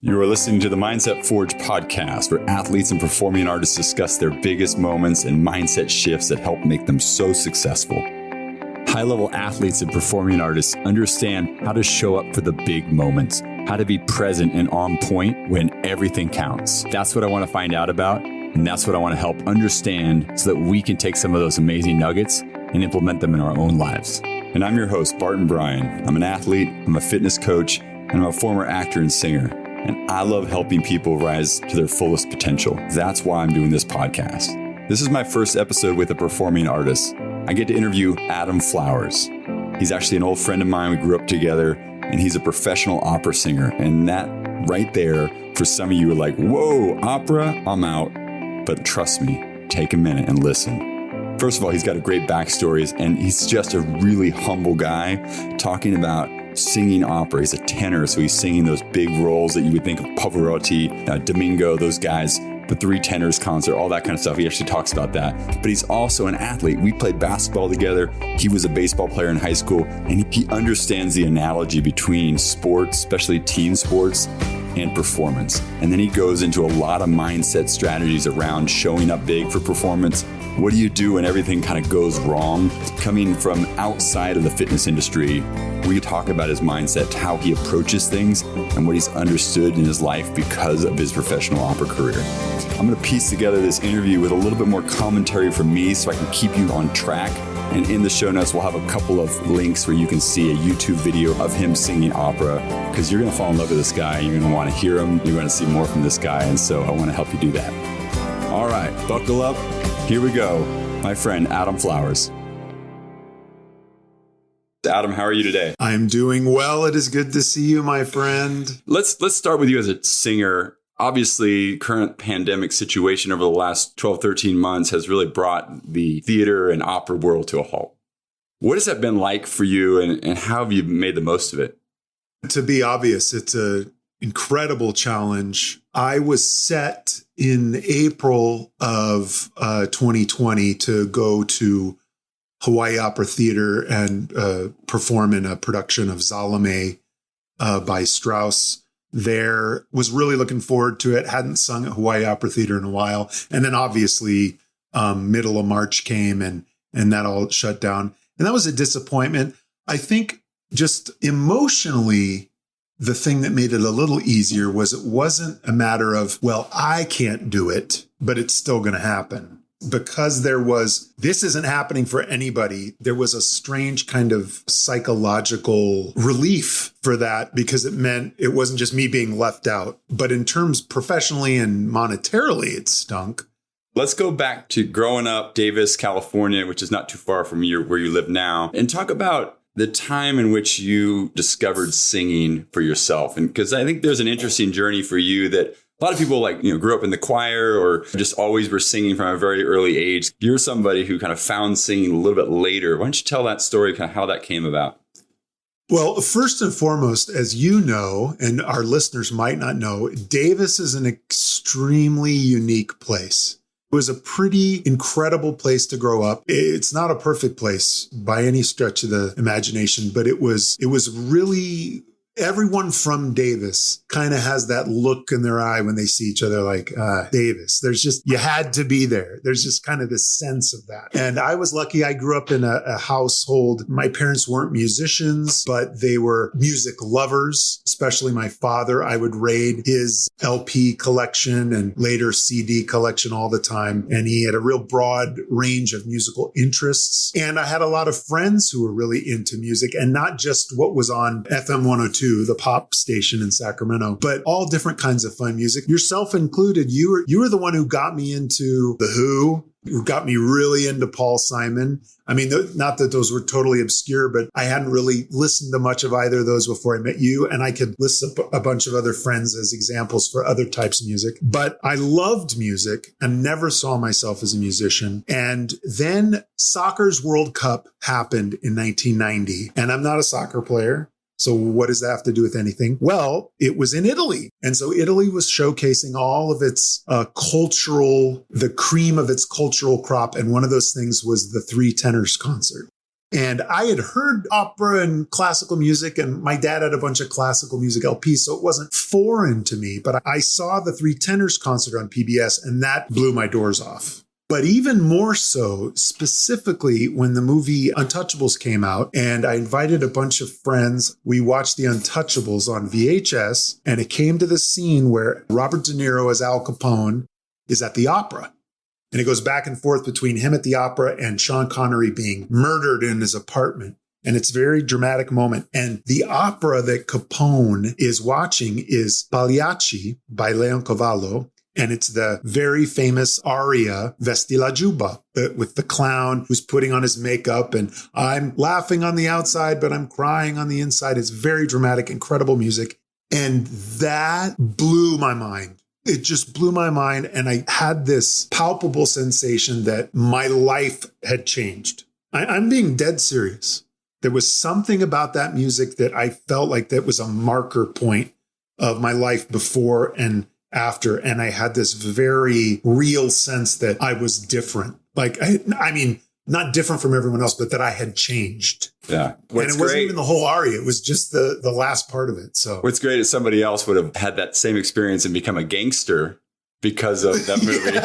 You are listening to the Mindset Forge podcast, where athletes and performing artists discuss their biggest moments and mindset shifts that help make them so successful. High-level athletes and performing artists understand how to show up for the big moments, how to be present and on point when everything counts. That's what I want to find out about, and that's what I want to help understand so that we can take some of those amazing nuggets and implement them in our own lives. And I'm your host, Barton Bryan. I'm an athlete, I'm a fitness coach, and I'm a former actor and singer. And I love helping people rise to their fullest potential. That's why I'm doing this podcast. This is my first episode with a performing artist. I get to interview Adam Flowers. He's actually an old friend of mine. We grew up together, and he's a professional opera singer. And that right there, for some of you are like, whoa, opera, I'm out. But trust me, take a minute and listen. First of all, he's got a great backstory, and he's just a really humble guy talking about singing opera. He's a tenor, so he's singing those big roles that you would think of Pavarotti, Domingo, those guys, the Three Tenors concert, all that kind of stuff. He actually talks about that. But he's also an athlete. We played basketball together. He was a baseball player in high school, and he understands the analogy between sports, especially team sports, and performance. And then he goes into a lot of mindset strategies around showing up big for performance. What do you do when everything kind of goes wrong? Coming from outside of the fitness industry, we talk about his mindset, how he approaches things, and what he's understood in his life because of his professional opera career. I'm going to piece together this interview with a little bit more commentary from me so I can keep you on track. And in the show notes, we'll have a couple of links where you can see a YouTube video of him singing opera, because you're going to fall in love with this guy. You're going to want to hear him. You're going to see more from this guy. And so I want to help you do that. All right, buckle up. Here we go. My friend, Adam Flowers. Adam, how are you today? I'm doing well. It is good to see you, my friend. Let's start with you as a singer. Obviously, current pandemic situation over the last 12, 13 months has really brought the theater and opera world to a halt. What has that been like for you, and how have you made the most of it? To be obvious, it's an incredible challenge. I was set in April of 2020 to go to Hawaii Opera Theater and perform in a production of Salome by Strauss. There, was really looking forward to it. Hadn't sung at Hawaii Opera Theater in a while. And then obviously middle of March came and that all shut down. And that was a disappointment. I think just emotionally, the thing that made it a little easier was it wasn't a matter of, well, I can't do it, but it's still going to happen. Because this isn't happening for anybody, there was a strange kind of psychological relief for that, because it meant it wasn't just me being left out. But in terms professionally and monetarily, it stunk. Let's go back to growing up, Davis, California, which is not too far from where you live now, and talk about the time in which you discovered singing for yourself. And because I think there's an interesting journey for you that a lot of people grew up in the choir or just always were singing from a very early age. You're somebody who kind of found singing a little bit later. Why don't you tell that story, kind of how that came about? Well, first and foremost, as you know, and our listeners might not know, Davis is an extremely unique place. It was a pretty incredible place to grow up. It's not a perfect place by any stretch of the imagination, but it was really, everyone from Davis kind of has that look in their eye when they see each other like, Davis. You had to be there. There's just kind of this sense of that. And I was lucky. I grew up in a household. My parents weren't musicians, but they were music lovers, especially my father. I would raid his LP collection and later CD collection all the time. And he had a real broad range of musical interests. And I had a lot of friends who were really into music, and not just what was on FM 102. The pop station in Sacramento, but all different kinds of fun music, yourself included. You were the one who got me into The Who, who got me really into Paul Simon. I mean, not that those were totally obscure, but I hadn't really listened to much of either of those before I met you. And I could list a bunch of other friends as examples for other types of music. But I loved music and never saw myself as a musician. And then Soccer's World Cup happened in 1990. And I'm not a soccer player. So what does that have to do with anything? Well, it was in Italy. And so Italy was showcasing all of its the cream of its cultural crop. And one of those things was the Three Tenors concert. And I had heard opera and classical music, and my dad had a bunch of classical music LPs, so it wasn't foreign to me. But I saw the Three Tenors concert on PBS, and that blew my doors off. But even more so, specifically when the movie Untouchables came out, and I invited a bunch of friends. We watched the Untouchables on VHS, and it came to the scene where Robert De Niro as Al Capone is at the opera. And it goes back and forth between him at the opera and Sean Connery being murdered in his apartment. And it's a very dramatic moment. And the opera that Capone is watching is Pagliacci by Leoncavallo. And it's the very famous aria, Vesti la Giubba, with the clown who's putting on his makeup. And I'm laughing on the outside, but I'm crying on the inside. It's very dramatic, incredible music. And that blew my mind. It just blew my mind. And I had this palpable sensation that my life had changed. I'm being dead serious. There was something about that music that I felt like that was a marker point of my life before and after. And I had this very real sense that I was different. Like, I mean, not different from everyone else, but that I had changed. Yeah. And it wasn't even the whole aria. It was just the last part of it. So what's great is somebody else would have had that same experience and become a gangster because of that movie.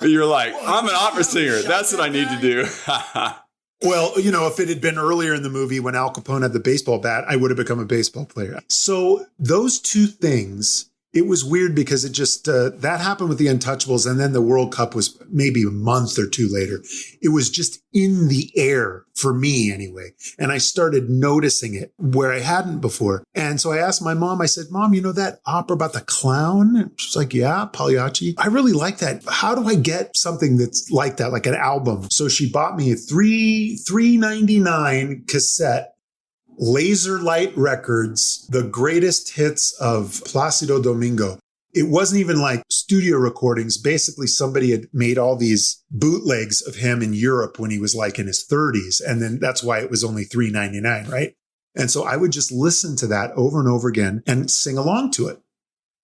But you're like, I'm an opera singer. That's what I need to do. Well, you know, if it had been earlier in the movie when Al Capone had the baseball bat, I would have become a baseball player. So those two things, it was weird because it just, that happened with the Untouchables. And then the World Cup was maybe a month or two later. It was just in the air for me anyway. And I started noticing it where I hadn't before. And so I asked my mom, I said, Mom, you know that opera about the clown? And she's like, yeah, Pagliacci. I really like that. How do I get something that's like that, like an album? So she bought me a $3.99 cassette, Laser Light Records, the greatest hits of Placido Domingo. It wasn't even like studio recordings. Basically, somebody had made all these bootlegs of him in Europe when he was like in his 30s. And then that's why it was only $3.99, right? And so I would just listen to that over and over again and sing along to it.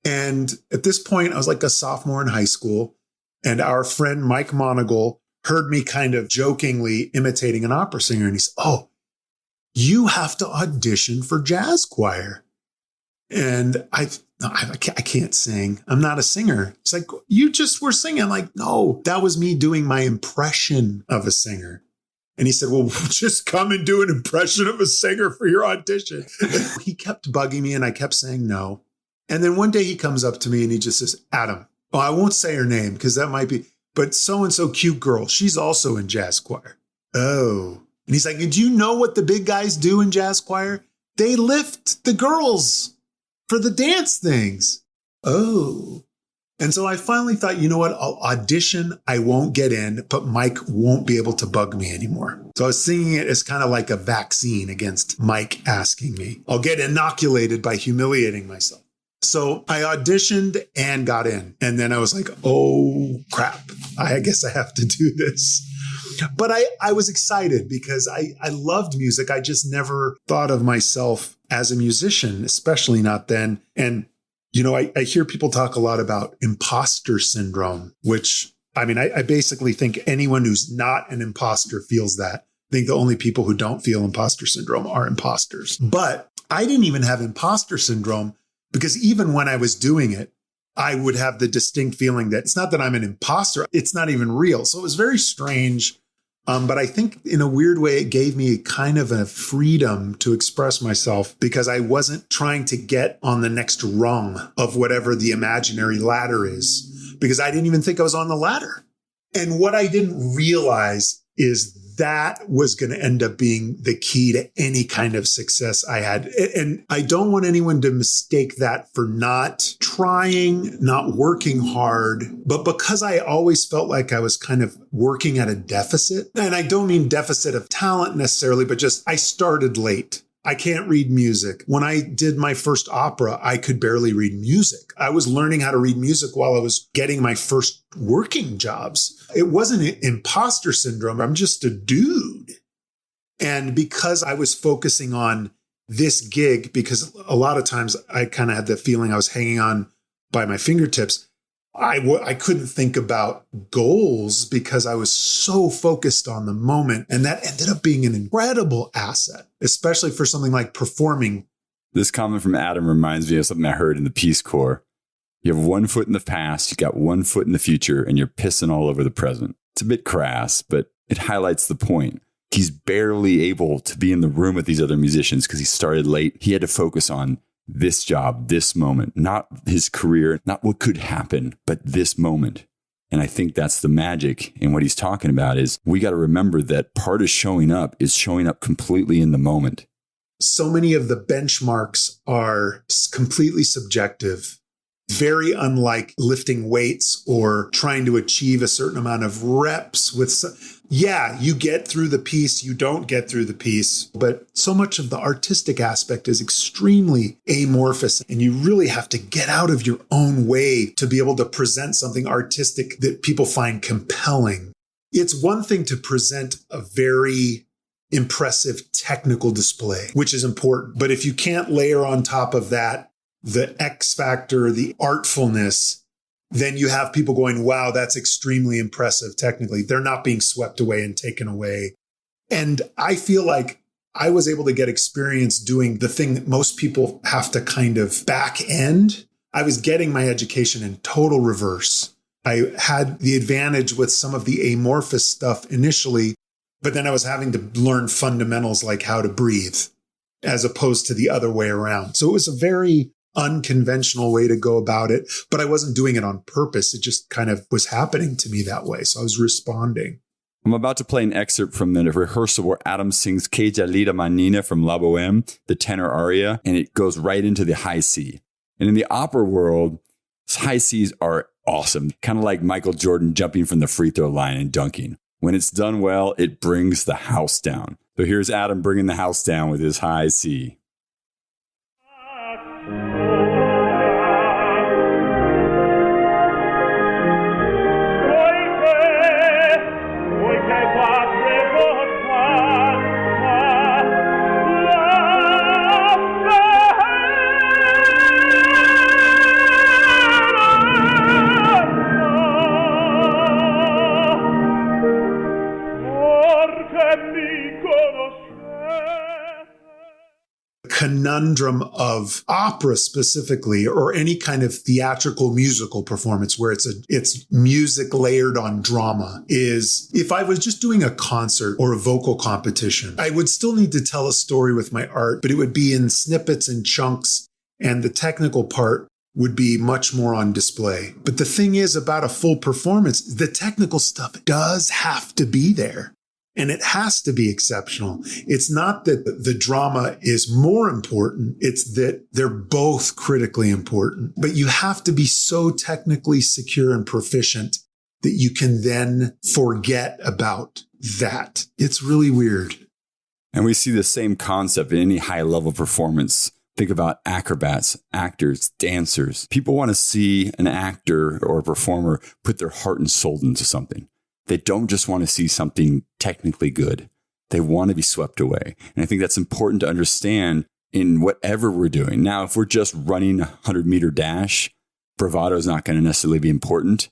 And at this point, I was like a sophomore in high school. And our friend Mike Monagle heard me kind of jokingly imitating an opera singer. And he said, oh, you have to audition for jazz choir. And I can't sing. I'm not a singer. It's like, you just were singing. I'm like, no, that was me doing my impression of a singer. And he said, well, just come and do an impression of a singer for your audition. He kept bugging me and I kept saying no. And then one day he comes up to me and he just says, Adam, oh, I won't say her name because that might be, but so-and-so cute girl, she's also in jazz choir. Oh. And he's like, do you know what the big guys do in jazz choir? They lift the girls for the dance things. Oh. And so I finally thought, you know what? I'll audition. I won't get in, but Mike won't be able to bug me anymore. So I was seeing it as kind of like a vaccine against Mike asking me. I'll get inoculated by humiliating myself. So I auditioned and got in. And then I was like, oh, crap. I guess I have to do this. But I was excited because I loved music. I just never thought of myself as a musician, especially not then. And, you know, I hear people talk a lot about imposter syndrome, which, I mean, I basically think anyone who's not an imposter feels that. I think the only people who don't feel imposter syndrome are imposters. But I didn't even have imposter syndrome because even when I was doing it, I would have the distinct feeling that it's not that I'm an imposter. It's not even real. So it was very strange. But I think in a weird way, it gave me kind of a freedom to express myself because I wasn't trying to get on the next rung of whatever the imaginary ladder is, because I didn't even think I was on the ladder. And what I didn't realize is that was going to end up being the key to any kind of success I had. And I don't want anyone to mistake that for not trying, not working hard, but because I always felt like I was kind of working at a deficit. And I don't mean deficit of talent necessarily, but just I started late. I can't read music. When I did my first opera, I could barely read music. I was learning how to read music while I was getting my first working jobs. It wasn't imposter syndrome. I'm just a dude. And because I was focusing on this gig, because a lot of times I kind of had the feeling I was hanging on by my fingertips, I couldn't think about goals because I was so focused on the moment. And that ended up being an incredible asset, especially for something like performing. This comment from Adam reminds me of something I heard in the Peace Corps. You have one foot in the past, you got one foot in the future, and you're pissing all over the present. It's a bit crass, but it highlights the point. He's barely able to be in the room with these other musicians because he started late. He had to focus on this job, this moment, not his career, not what could happen, but this moment. And I think that's the magic in what he's talking about is we got to remember that part of showing up is showing up completely in the moment. So many of the benchmarks are completely subjective, very unlike lifting weights or trying to achieve a certain amount of reps with. Yeah, you get through the piece, you don't get through the piece, but so much of the artistic aspect is extremely amorphous, and you really have to get out of your own way to be able to present something artistic that people find compelling. It's one thing to present a very impressive technical display, which is important, but if you can't layer on top of that the X factor, the artfulness, then you have people going, wow, that's extremely impressive technically. They're not being swept away and taken away. And I feel like I was able to get experience doing the thing that most people have to kind of back end. I was getting my education in total reverse. I had the advantage with some of the amorphous stuff initially, but then I was having to learn fundamentals like how to breathe as opposed to the other way around. So it was a very unconventional way to go about it, but I wasn't doing it on purpose. It just kind of was happening to me that way. So I was responding. I'm about to play an excerpt from the rehearsal where Adam sings Que Jalida Manina from La Boheme, the tenor aria, and it goes right into the high C. And in the opera world, high Cs are awesome, kind of like Michael Jordan jumping from the free throw line and dunking. When it's done well, it brings the house down. So here's Adam bringing the house down with his high C. Conundrum of opera specifically, or any kind of theatrical musical performance where it's music layered on drama, is if I was just doing a concert or a vocal competition, I would still need to tell a story with my art, but it would be in snippets and chunks, and the technical part would be much more on display. But the thing is about a full performance, the technical stuff does have to be there. And it has to be exceptional. It's not that the drama is more important. It's that they're both critically important. But you have to be so technically secure and proficient that you can then forget about that. It's really weird. And we see the same concept in any high-level performance. Think about acrobats, actors, dancers. People want to see an actor or a performer put their heart and soul into something. They don't just want to see something technically good. They want to be swept away. And I think that's important to understand in whatever we're doing. Now, if we're just running a 100-meter dash, bravado is not going to necessarily be important.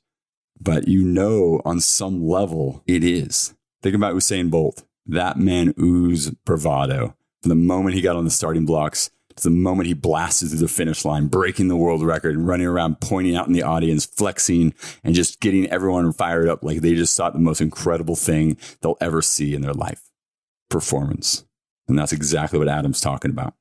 But on some level, it is. Think about Usain Bolt. That man oozed bravado. From the moment he got on the starting blocks to the moment he blasted through the finish line, breaking the world record and running around, pointing out in the audience, flexing, and just getting everyone fired up like they just saw the most incredible thing they'll ever see in their life. Performance. And that's exactly what Adam's talking about.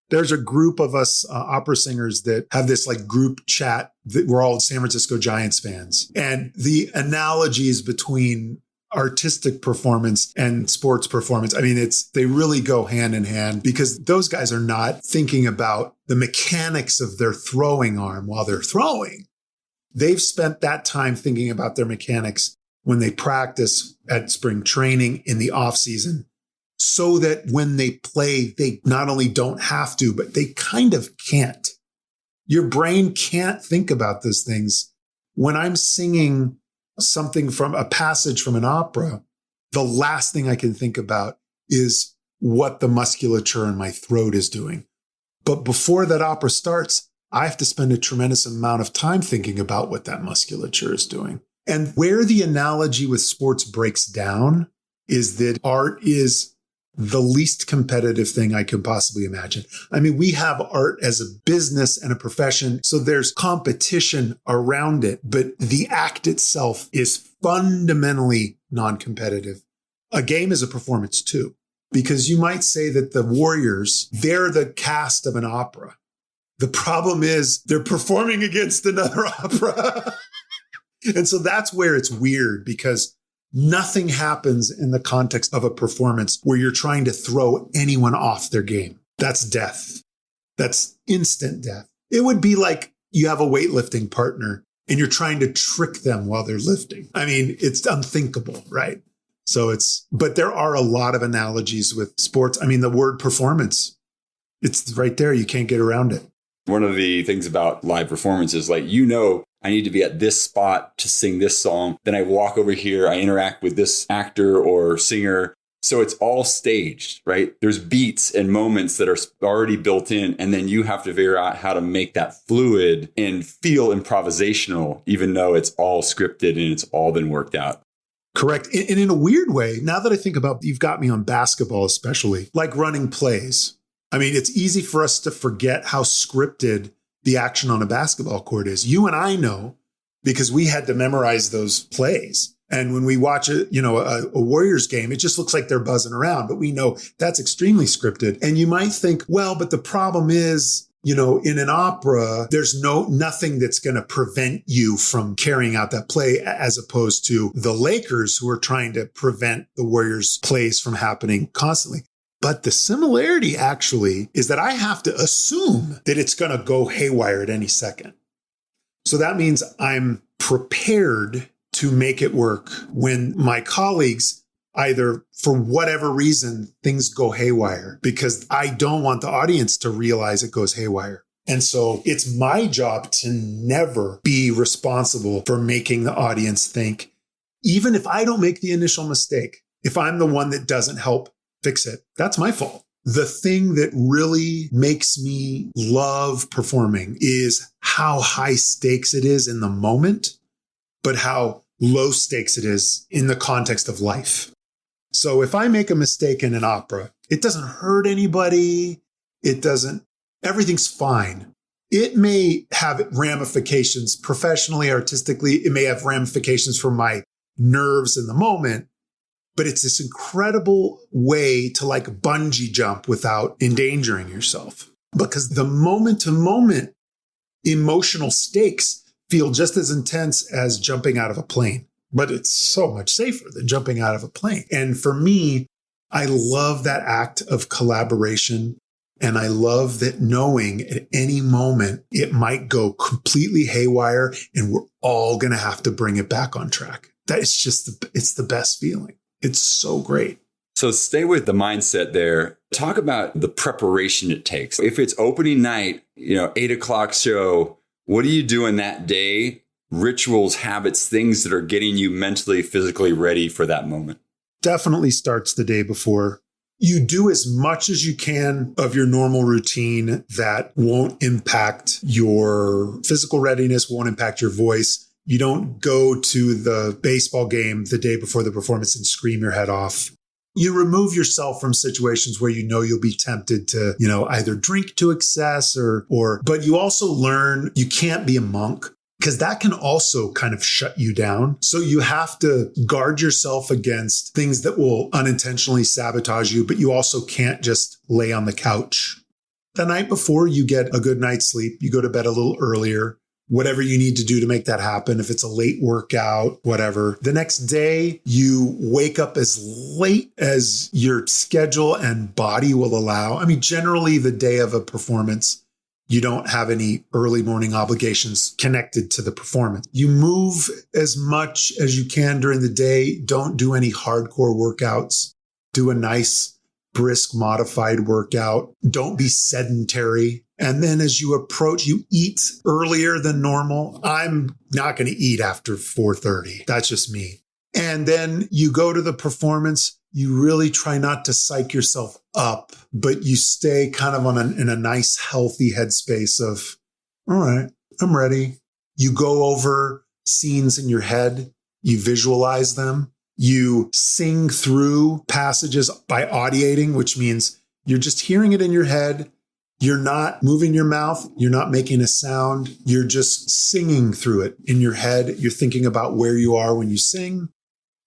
There's a group of us opera singers that have this like group chat that we're all San Francisco Giants fans. And the analogies between artistic performance and sports performance, I mean, they really go hand in hand because those guys are not thinking about the mechanics of their throwing arm while they're throwing. They've spent that time thinking about their mechanics when they practice at spring training in the off season, so that when they play, they not only don't have to, but they kind of can't. Your brain can't think about those things. When I'm singing something from a passage from an opera, the last thing I can think about is what the musculature in my throat is doing. But before that opera starts, I have to spend a tremendous amount of time thinking about what that musculature is doing. And where the analogy with sports breaks down is that art is the least competitive thing I could possibly imagine. I mean, we have art as a business and a profession, so there's competition around it, but the act itself is fundamentally non-competitive. A game is a performance too, because you might say that the Warriors, they're the cast of an opera. The problem is they're performing against another opera. And so that's where it's weird, because nothing happens in the context of a performance where you're trying to throw anyone off their game. That's death. That's instant death. It would be like you have a weightlifting partner and you're trying to trick them while they're lifting. I mean, it's unthinkable, right? But there are a lot of analogies with sports. I mean, the word performance, it's right there. You can't get around it. One of the things about live performance is like, I need to be at this spot to sing this song. Then I walk over here, I interact with this actor or singer. So it's all staged, right? There's beats and moments that are already built in. And then you have to figure out how to make that fluid and feel improvisational, even though it's all scripted and it's all been worked out. Correct. And in a weird way, now that I think about, you've got me on basketball, especially like running plays. I mean, it's easy for us to forget how scripted the action on a basketball court is. You and I know, because we had to memorize those plays. And when we watch a Warriors game, it just looks like they're buzzing around, but we know that's extremely scripted. And you might think, well, but the problem is, in an opera, there's nothing that's going to prevent you from carrying out that play, as opposed to the Lakers, who are trying to prevent the Warriors plays from happening constantly. But the similarity actually is that I have to assume that it's going to go haywire at any second. So that means I'm prepared to make it work when my colleagues, either for whatever reason, things go haywire, because I don't want the audience to realize it goes haywire. And so it's my job to never be responsible for making the audience think, even if I don't make the initial mistake, if I'm the one that doesn't help fix it, that's my fault. The thing that really makes me love performing is how high stakes it is in the moment, but how low stakes it is in the context of life. So if I make a mistake in an opera, it doesn't hurt anybody. Everything's fine. It may have ramifications professionally, artistically. It may have ramifications for my nerves in the moment. But it's this incredible way to like bungee jump without endangering yourself, because the moment to moment emotional stakes feel just as intense as jumping out of a plane, but it's so much safer than jumping out of a plane. And for me, I love that act of collaboration. And I love that knowing at any moment it might go completely haywire and we're all going to have to bring it back on track. It's the best feeling. It's so great. So stay with the mindset there. Talk about the preparation it takes. If it's opening night, 8:00 show, what are you doing that day? Rituals, habits, things that are getting you mentally, physically ready for that moment. Definitely starts the day before. You do as much as you can of your normal routine that won't impact your physical readiness, won't impact your voice. You don't go to the baseball game the day before the performance and scream your head off. You remove yourself from situations where you'll be tempted to, either drink to excess but you also learn you can't be a monk, because that can also kind of shut you down. So you have to guard yourself against things that will unintentionally sabotage you, but you also can't just lay on the couch. The night before, you get a good night's sleep. You go to bed a little earlier. Whatever you need to do to make that happen. If it's a late workout, whatever. The next day, you wake up as late as your schedule and body will allow. I mean, generally the day of a performance, you don't have any early morning obligations connected to the performance. You move as much as you can during the day. Don't do any hardcore workouts. Do a nice, brisk, modified workout. Don't be sedentary. And then as you approach, you eat earlier than normal. I'm not going to eat after 4:30. That's just me. And then you go to the performance. You really try not to psych yourself up, but you stay kind of in a nice, healthy headspace of, all right, I'm ready. You go over scenes in your head, you visualize them, you sing through passages by audiating, which means you're just hearing it in your head. You're not moving your mouth. You're not making a sound. You're just singing through it in your head. You're thinking about where you are when you sing.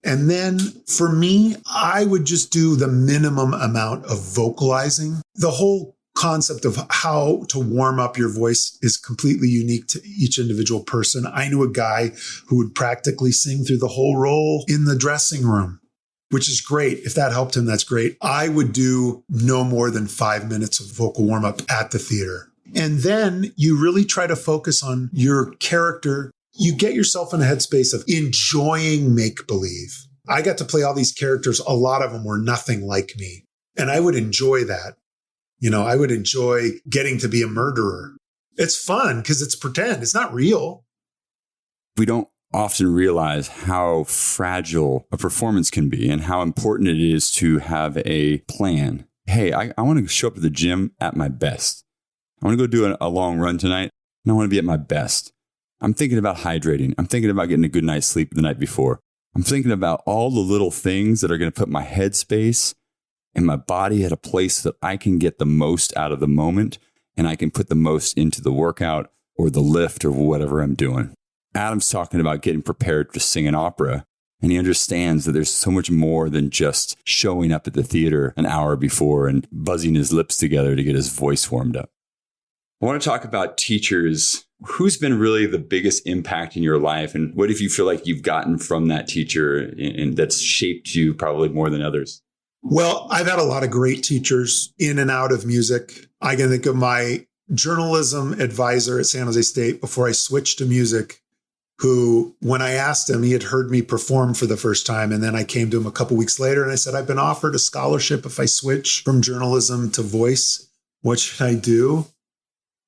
And then for me, I would just do the minimum amount of vocalizing. The whole concept of how to warm up your voice is completely unique to each individual person. I knew a guy who would practically sing through the whole role in the dressing room, which is great. If that helped him, that's great. I would do no more than 5 minutes of vocal warm up at the theater. And then you really try to focus on your character. You get yourself in a headspace of enjoying make-believe. I got to play all these characters. A lot of them were nothing like me. And I would enjoy that. I would enjoy getting to be a murderer. It's fun because it's pretend. It's not real. We don't often realize how fragile a performance can be and how important it is to have a plan. Hey, I want to show up at the gym at my best. I want to go do a long run tonight, and I want to be at my best. I'm thinking about hydrating. I'm thinking about getting a good night's sleep the night before. I'm thinking about all the little things that are going to put my headspace and my body at a place that I can get the most out of the moment, and I can put the most into the workout or the lift or whatever I'm doing. Adam's talking about getting prepared to sing an opera, and he understands that there's so much more than just showing up at the theater an hour before and buzzing his lips together to get his voice warmed up. I want to talk about teachers. Who's been really the biggest impact in your life, and what if you feel like you've gotten from that teacher and that's shaped you probably more than others? Well, I've had a lot of great teachers in and out of music. I can think of my journalism advisor at San Jose State before I switched to music, who, when I asked him, he had heard me perform for the first time. And then I came to him a couple weeks later and I said, I've been offered a scholarship if I switch from journalism to voice. What should I do?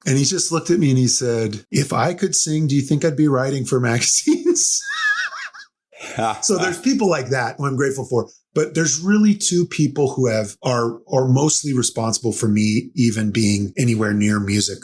And he just looked at me and he said, if I could sing, do you think I'd be writing for magazines? So there's people like that who I'm grateful for. But there's really two people who are mostly responsible for me even being anywhere near music.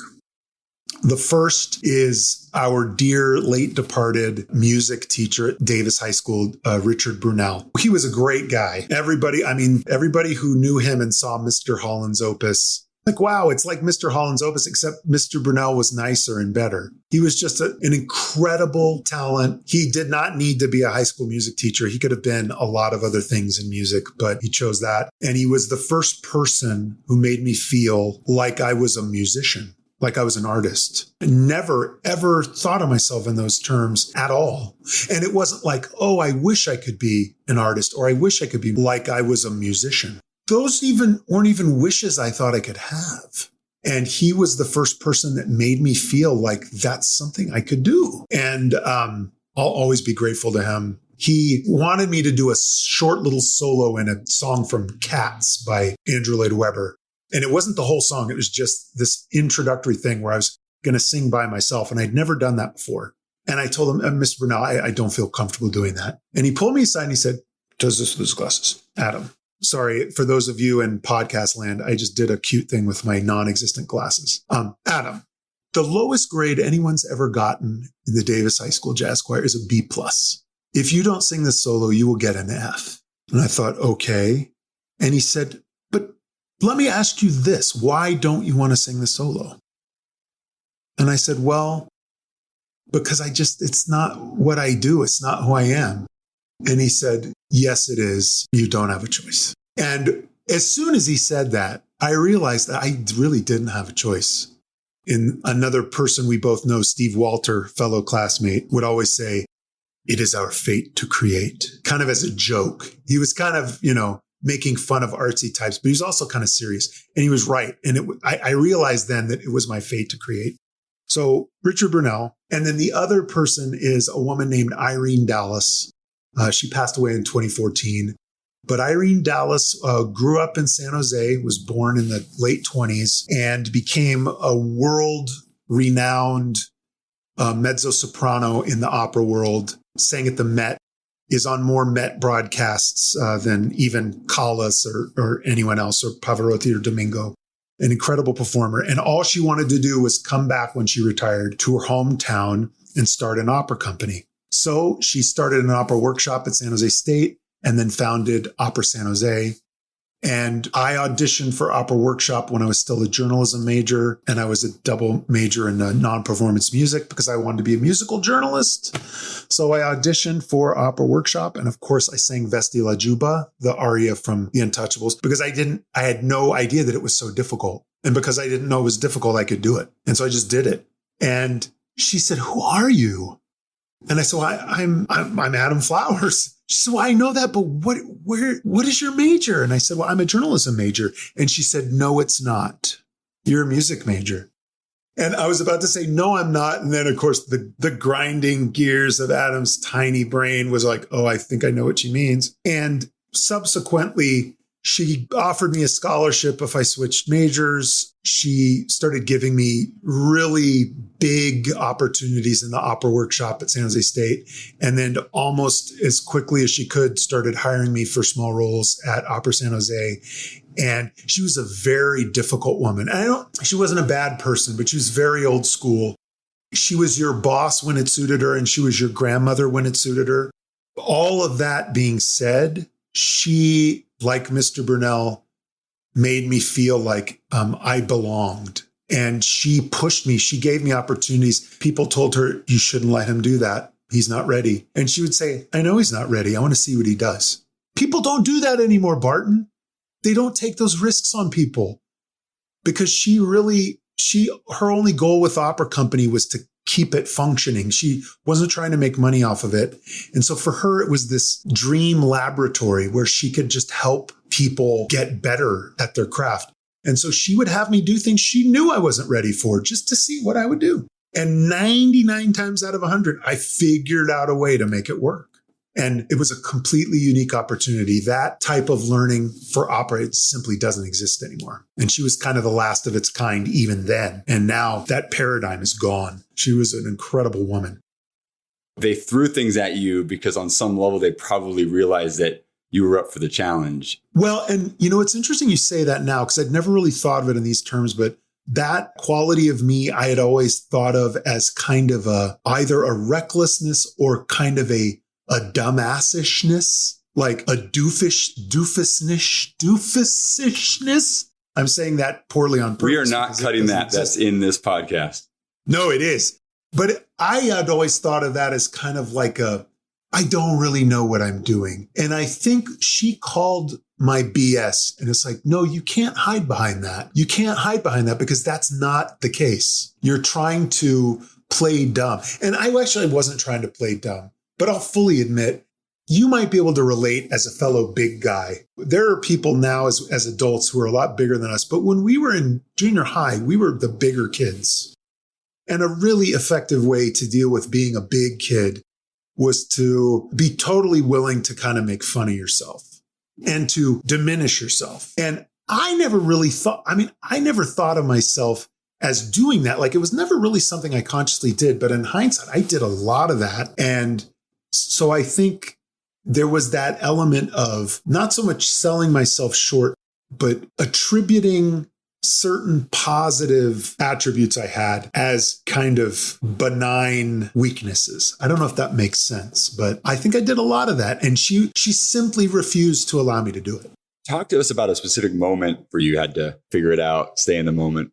The first is our dear late departed music teacher at Davis High School, Richard Brunel. He was a great guy. Everybody who knew him and saw Mr. Holland's opus, like, wow, it's like Mr. Holland's opus, except Mr. Brunel was nicer and better. He was just an incredible talent. He did not need to be a high school music teacher. He could have been a lot of other things in music, but he chose that. And he was the first person who made me feel like I was a musician, like I was an artist. I never, ever thought of myself in those terms at all. And it wasn't like, oh, I wish I could be an artist, or I wish I could be like I was a musician. Those weren't even wishes I thought I could have. And he was the first person that made me feel like that's something I could do. And I'll always be grateful to him. He wanted me to do a short little solo in a song from Cats by Andrew Lloyd Webber. And it wasn't the whole song. It was just this introductory thing where I was going to sing by myself. And I'd never done that before. And I told him, Mr. Brunel, I don't feel comfortable doing that. And he pulled me aside and he said, does this with his glasses? Adam. Sorry, for those of you in podcast land, I just did a cute thing with my non-existent glasses. Adam, the lowest grade anyone's ever gotten in the Davis High School Jazz Choir is a B+. If you don't sing this solo, you will get an F. And I thought, okay. And he said, but let me ask you this. Why don't you want to sing the solo? And I said, well, because it's not what I do. It's not who I am. And he said, yes, it is. You don't have a choice. And as soon as he said that, I realized that I really didn't have a choice. And another person we both know, Steve Walter, fellow classmate, would always say, it is our fate to create, kind of as a joke. He was kind of, making fun of artsy types, but he was also kind of serious. And he was right. And I realized then that it was my fate to create. So Richard Brunel. And then the other person is a woman named Irene Dallas. She passed away in 2014. But Irene Dallas grew up in San Jose, was born in the late 20s, and became a world-renowned mezzo-soprano in the opera world, sang at the Met, is on more Met broadcasts than even Callas or anyone else, or Pavarotti or Domingo. an incredible performer. And all she wanted to do was come back when she retired to her hometown and start an opera company. So she started an opera workshop at San Jose State and then founded Opera San Jose. And I auditioned for Opera Workshop when I was still a journalism major, and I was a double major in non-performance music because I wanted to be a musical journalist. So I auditioned for Opera Workshop, and of course I sang Vesti la Juba, the aria from The Untouchables, because I had no idea that it was so difficult. And because I didn't know it was difficult, I could do it. And so I just did it. And she said, "Who are you?" And I said, "Well, I'm Adam Flowers." She said, "Well, I know that, but what is your major?" And I said, "Well, I'm a journalism major." And she said, "No, it's not. You're a music major." And I was about to say, "No, I'm not." And then, of course, the grinding gears of Adam's tiny brain was like, "Oh, I think I know what she means." And subsequently, she offered me a scholarship if I switched majors. She started giving me really big opportunities in the opera workshop at San Jose State. And then almost as quickly as she could, started hiring me for small roles at Opera San Jose. And she was a very difficult woman. She wasn't a bad person, but she was very old school. She was your boss when it suited her, and she was your grandmother when it suited her. All of that being said, she, like Mr. Burnell, made me feel like I belonged. And she pushed me. She gave me opportunities. People told her, "You shouldn't let him do that. He's not ready." And she would say, "I know he's not ready. I want to see what he does." People don't do that anymore, Barton. They don't take those risks on people, because her only goal with Opera Company was to keep it functioning. She wasn't trying to make money off of it. And so for her, it was this dream laboratory where she could just help people get better at their craft. And so she would have me do things she knew I wasn't ready for, just to see what I would do. And 99 times out of 100, I figured out a way to make it work. And it was a completely unique opportunity. That type of learning for opera, it simply doesn't exist anymore. And she was kind of the last of its kind even then. And now that paradigm is gone. She was an incredible woman. They threw things at you because on some level, they probably realized that you were up for the challenge. Well, and it's interesting you say that now, because I'd never really thought of it in these terms, but that quality of me, I had always thought of as kind of either a recklessness or kind of a dumbassishness, like a doofusishness. I'm saying that poorly on purpose. We are not cutting that. That's in this podcast. No, it is. But I had always thought of that as kind of like I don't really know what I'm doing. And I think she called my BS. And it's like, no, you can't hide behind that. You can't hide behind that, because that's not the case. You're trying to play dumb. And I actually wasn't trying to play dumb. But I'll fully admit, you might be able to relate as a fellow big guy. There are people now as adults who are a lot bigger than us. But when we were in junior high, we were the bigger kids. And a really effective way to deal with being a big kid was to be totally willing to kind of make fun of yourself and to diminish yourself. And I never thought of myself as doing that. Like, it was never really something I consciously did. But in hindsight, I did a lot of that. And so I think there was that element of not so much selling myself short, but attributing certain positive attributes I had as kind of benign weaknesses. I don't know if that makes sense, but I think I did a lot of that. And she simply refused to allow me to do it. Talk to us about a specific moment where you had to figure it out, stay in the moment.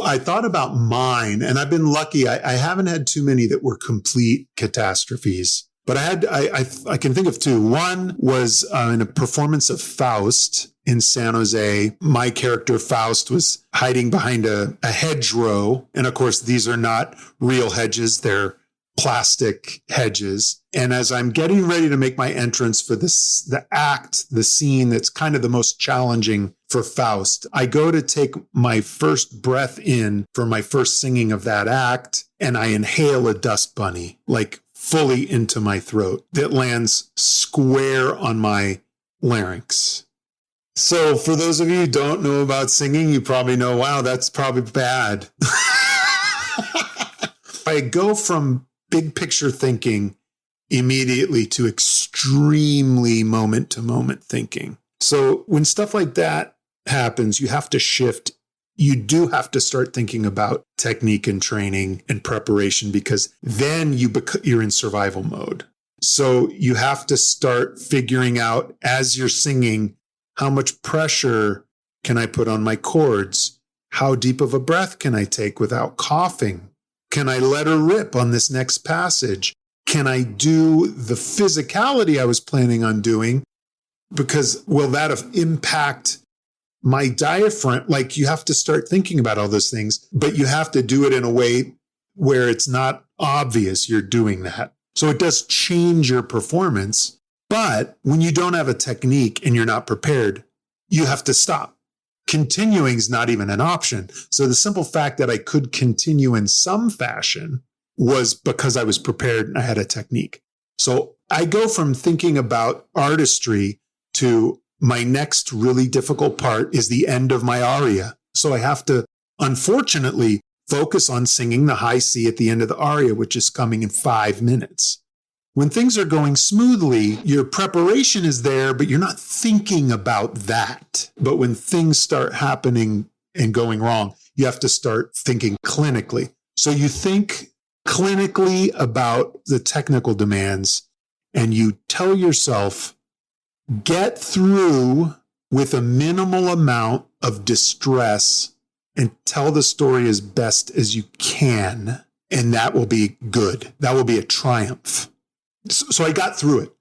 I thought about mine, and I've been lucky. I haven't had too many that were complete catastrophes. But I can think of two. One was in a performance of Faust in San Jose. My character, Faust, was hiding behind a hedgerow. And of course, these are not real hedges. They're plastic hedges. And as I'm getting ready to make my entrance for the scene that's kind of the most challenging for Faust, I go to take my first breath in for my first singing of that act, and I inhale a dust bunny, like fully into my throat, that lands square on my larynx. So for those of you who don't know about singing, you probably know, wow, that's probably bad. I go from big picture thinking immediately to extremely moment to moment thinking. So when stuff like that happens, you have to shift you do have to start thinking about technique and training and preparation, because then you're in survival mode. So you have to start figuring out as you're singing, how much pressure can I put on my chords? How deep of a breath can I take without coughing? Can I let her rip on this next passage? Can I do the physicality I was planning on doing? Because will that impact my diaphragm? Like, you have to start thinking about all those things, but you have to do it in a way where it's not obvious you're doing that. So it does change your performance. But when you don't have a technique and you're not prepared, you have to stop. Continuing is not even an option. So the simple fact that I could continue in some fashion was because I was prepared and I had a technique. So I go from thinking about artistry to my next really difficult part is the end of my aria. So I have to, unfortunately, focus on singing the high C at the end of the aria, which is coming in 5 minutes. When things are going smoothly, your preparation is there, but you're not thinking about that. But when things start happening and going wrong, you have to start thinking clinically. So you think clinically about the technical demands, and you tell yourself, get through with a minimal amount of distress and tell the story as best as you can. And that will be good. That will be a triumph. So I got through it.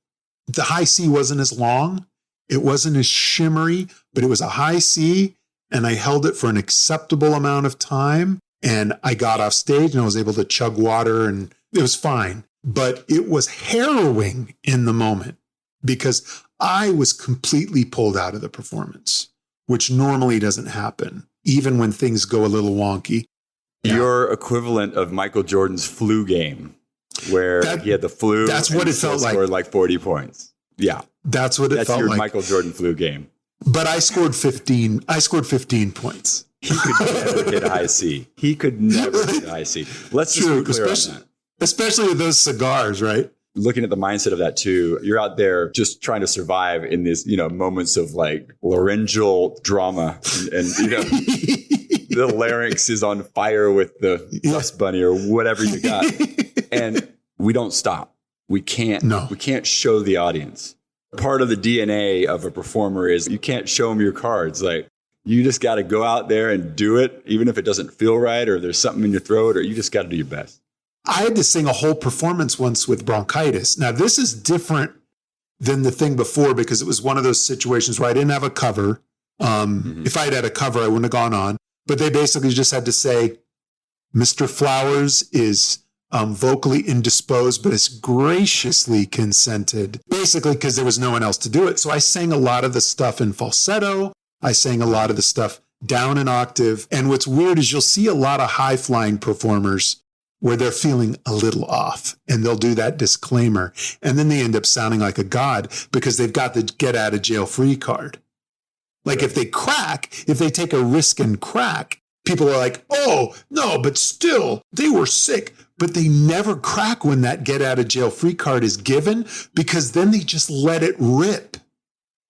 The high C wasn't as long. It wasn't as shimmery, but it was a high C, and I held it for an acceptable amount of time. And I got off stage and I was able to chug water, and it was fine. But it was harrowing in the moment because I was completely pulled out of the performance, which normally doesn't happen, even when things go a little wonky. Your equivalent of Michael Jordan's flu game, where he had the flu. That's what it felt like. Scored like 40 points. Yeah. That's what it felt like. That's your Michael Jordan flu game. But I scored 15. I scored 15 points. He could never hit high C. He could never hit high C. Let's just be clear on that. Especially with those cigars, right? Looking at the mindset of that too, you're out there just trying to survive in these, moments of like laryngeal drama and the larynx is on fire with the dust bunny or whatever you got. And we don't stop. We can't show the audience. Part of the DNA of a performer is you can't show them your cards. Like, you just got to go out there and do it, even if it doesn't feel right or there's something in your throat, or you just got to do your best. I had to sing a whole performance once with bronchitis. Now, this is different than the thing before because it was one of those situations where I didn't have a cover. If I had a cover, I wouldn't have gone on. But they basically just had to say, Mr. Flowers is vocally indisposed, but has graciously consented, basically because there was no one else to do it. So I sang a lot of the stuff in falsetto. I sang a lot of the stuff down an octave. And what's weird is you'll see a lot of high-flying performers where they're feeling a little off, and they'll do that disclaimer. And then they end up sounding like a god because they've got the get-out-of-jail-free card. Like if they take a risk and crack, people are like, oh, no, but still, they were sick. But they never crack when that get-out-of-jail-free card is given because then they just let it rip.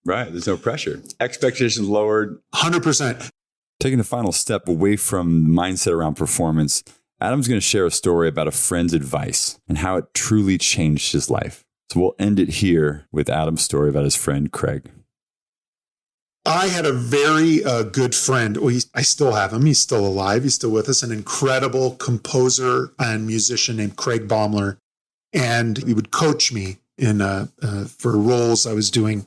Right. There's no pressure. Expectations lowered. 100%. Taking the final step away from mindset around performance, Adam's going to share a story about a friend's advice and how it truly changed his life. So we'll end it here with Adam's story about his friend, Craig. I had a very good friend. Well, I still have him. He's still alive. He's still with us. An incredible composer and musician named Craig Baumler. And he would coach me for roles I was doing.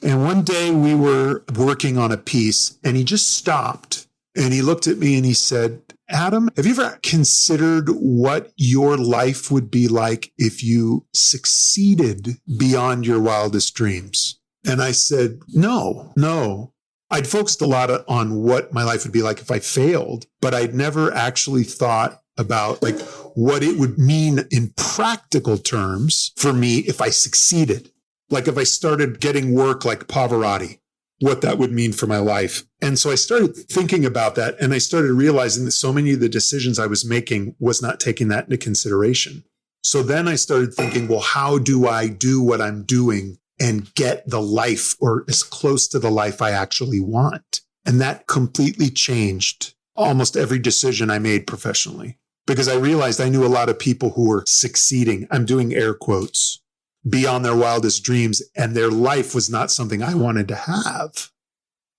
And one day we were working on a piece and he just stopped and he looked at me and he said, Adam, have you ever considered what your life would be like if you succeeded beyond your wildest dreams? And I said, no. I'd focused a lot on what my life would be like if I failed, but I'd never actually thought about like what it would mean in practical terms for me if I succeeded. Like if I started getting work like Pavarotti, what that would mean for my life. And so I started thinking about that, and I started realizing that so many of the decisions I was making was not taking that into consideration. So then I started thinking, well, how do I do what I'm doing and get the life or as close to the life I actually want? And that completely changed almost every decision I made professionally, because I realized I knew a lot of people who were succeeding. I'm doing air quotes, beyond their wildest dreams, and their life was not something I wanted to have.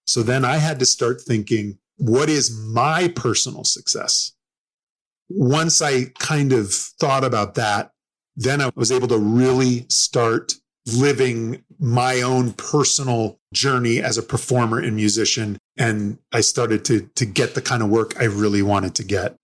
So then I had to start thinking, what is my personal success? Once I kind of thought about that, then I was able to really start living my own personal journey as a performer and musician. And I started to get the kind of work I really wanted to get.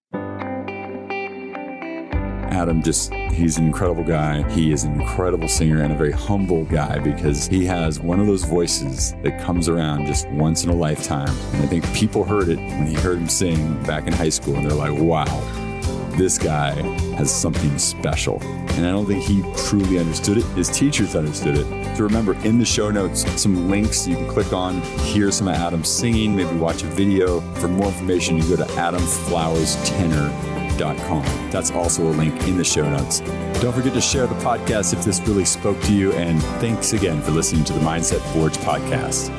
Adam, he's an incredible guy. He is an incredible singer and a very humble guy, because he has one of those voices that comes around just once in a lifetime. And I think people heard it when he heard him sing back in high school, and they're like, wow, this guy has something special. And I don't think he truly understood it. His teachers understood it. So remember, in the show notes, some links you can click on, hear some of Adam singing, maybe watch a video. For more information, you go to adamflowerstenor.com. That's also a link in the show notes. Don't forget to share the podcast if this really spoke to you. And thanks again for listening to the Mindset Forge podcast.